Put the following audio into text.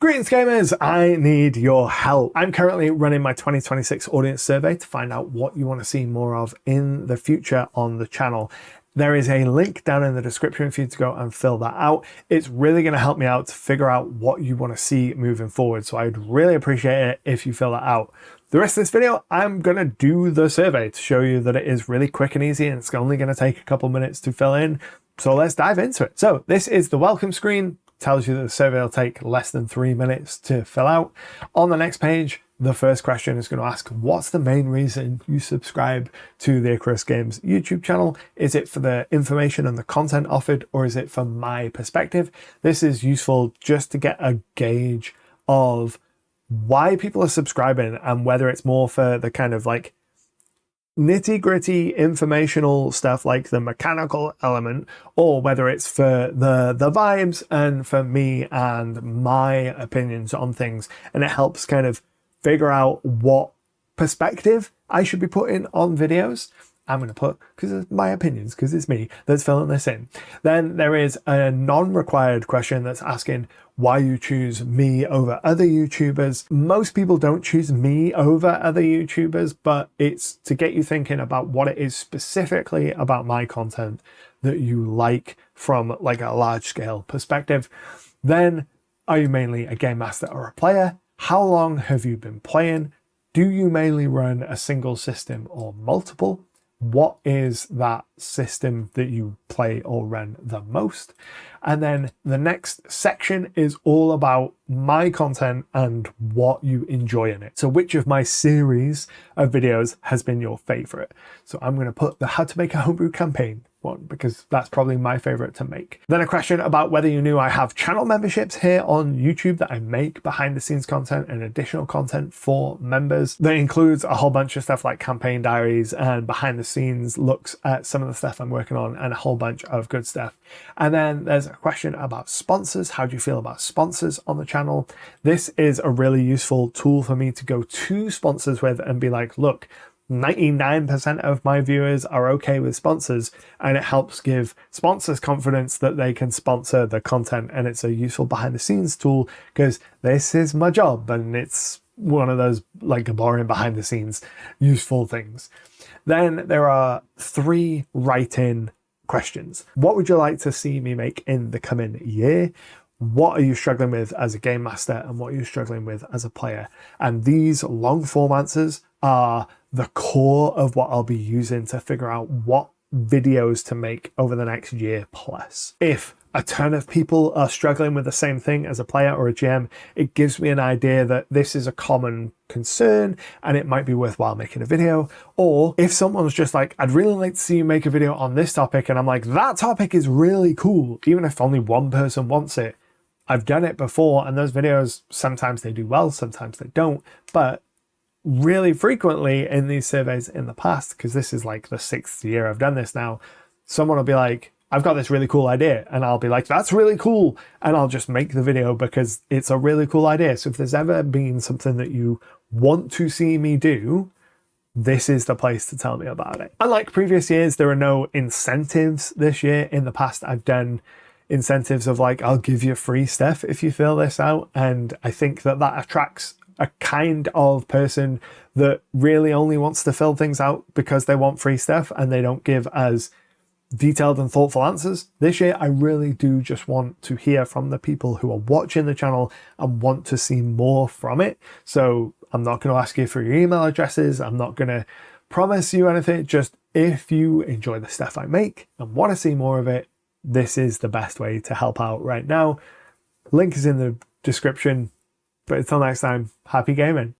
Greetings gamers, I need your help. I'm currently running my 2026 audience survey to find out what you want to see more of in the future on the channel. There is a link down in the description for you to go and fill that out. It's really going to help me out to figure out what you want to see moving forward. So I'd really appreciate it if you fill that out. The rest of this video, I'm going to do the survey to show you that it is really quick and easy and it's only going to take a couple minutes to fill in. So let's dive into it. So this is the welcome screen. Tells you that the survey will take less than 3 minutes to fill out. On the next page, the first question is going to ask, what's the main reason you subscribe to the Icarus Games YouTube channel? Is it for the information and the content offered, or is it from my perspective? This is useful just to get a gauge of why people are subscribing and whether it's more for the kind of like nitty-gritty informational stuff like the mechanical element, or whether it's for the vibes and for me and my opinions on things, and it helps kind of figure out what perspective I should be putting on videos. I'm going to put, because it's my opinions, because it's me that's filling this in. Then there is a non-required question that's asking why you choose me over other YouTubers. Most people don't choose me over other YouTubers, but it's to get you thinking about what it is specifically about my content that you like from like a large scale perspective. Then, are you mainly a game master or a player? How long have you been playing? Do you mainly run a single system or multiple? What is that system that you play or run the most? And then the next section is all about my content and what you enjoy in it. So which of my series of videos has been your favorite? So I'm going to put the how to make a homebrew campaign one, because that's probably my favorite to make. Then a question about whether you knew I have channel memberships here on YouTube that I make behind the scenes content and additional content for members. That includes a whole bunch of stuff like campaign diaries and behind the scenes looks at some of the stuff I'm working on and a whole bunch of good stuff. And then there's a question about sponsors. How do you feel about sponsors on the channel? This is a really useful tool for me to go to sponsors with and be like, look, 99% of my viewers are okay with sponsors, and it helps give sponsors confidence that they can sponsor the content. And it's a useful behind the scenes tool because this is my job and it's one of those like boring behind the scenes useful things. Then there are 3 write-in questions. What would you like to see me make in the coming year? What are you struggling with as a game master, and what are you struggling with as a player? And these long form answers are the core of what I'll be using to figure out what videos to make over the next year plus. If a ton of people are struggling with the same thing as a player or a GM, it gives me an idea that this is a common concern and it might be worthwhile making a video. Or if someone's just like, I'd really like to see you make a video on this topic, and I'm like, that topic is really cool, even if only one person wants it. I've done it before, and those videos, sometimes they do well, sometimes they don't, but really frequently in these surveys in the past, because this is like the 6th year I've done this now, someone will be like, I've got this really cool idea, and I'll be like, that's really cool, and I'll just make the video because it's a really cool idea. So if there's ever been something that you want to see me do, this is the place to tell me about it. Unlike previous years, there are no incentives this year. In the past, I've done incentives of like, I'll give you free stuff if you fill this out, and I think that that attracts a kind of person that really only wants to fill things out because they want free stuff and they don't give as detailed and thoughtful answers. This year, I really do just want to hear from the people who are watching the channel and want to see more from it. So I'm not going to ask you for your email addresses. I'm not going to promise you anything. Just if you enjoy the stuff I make and want to see more of it, this is the best way to help out right now. Link is in the description. But until next time, happy gaming.